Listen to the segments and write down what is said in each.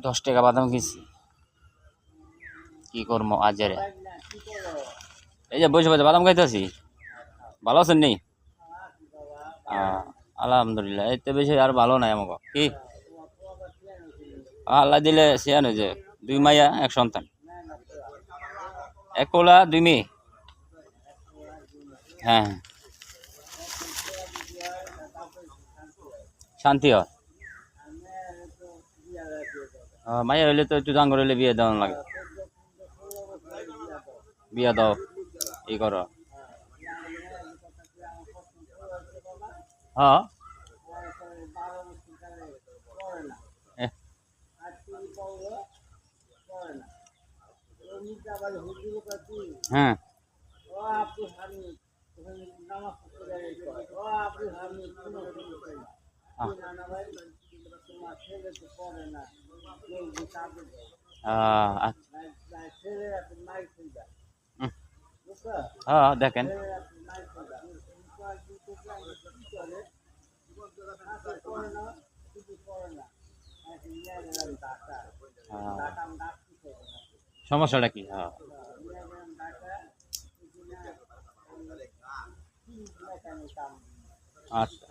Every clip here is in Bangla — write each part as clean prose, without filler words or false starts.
10 টাকা বাদাম কিনছি, কি করবো আজেরে। এই যে বসে বসে বাদাম খাইতেছি। ভালো আছেন নি? আলহামদুলিল্লাহ। এতে বেশি আর ভালো নাই আমাকে কি আল্লাহ দিলে সিয়ান হয়েছে। 2 মাইয়া 1 সন্তান, 1 কোলা 2 মেয়ে। হ্যাঁ শান্তি হয়। মাইয়া হইলে তো একটু জাঙ্গর হইলে বিয়ে দেওয়া লাগে। বিয়া দাও ই করো। হ্যাঁ হ্যাঁ হ্যাঁ দেখেন সমস্যাটা কি। হ্যাঁ আচ্ছা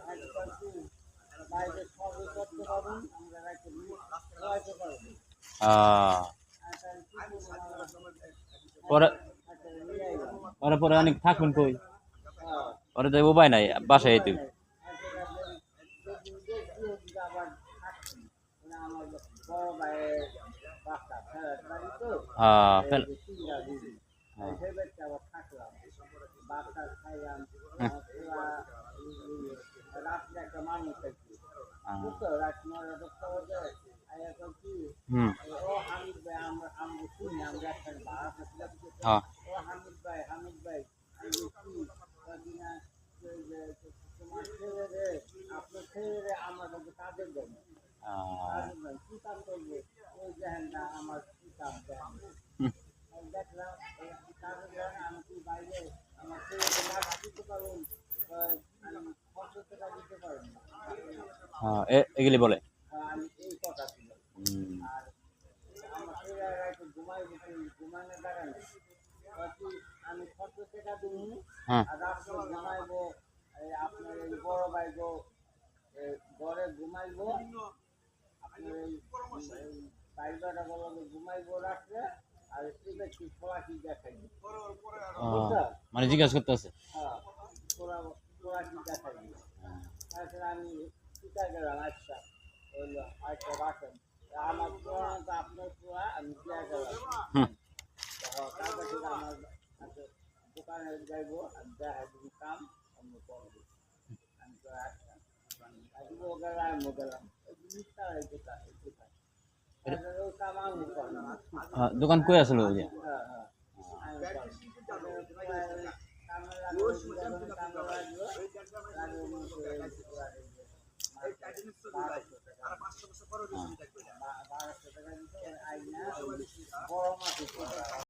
পরে পরে পরে অনেক থাকুন কই, পরে তো উপায় নাই বাসায় তুই। এগুলি বলে হ্যাঁ মানে জিজ্ঞাসা করতে আছে। দোকান কই আসলো ওই যে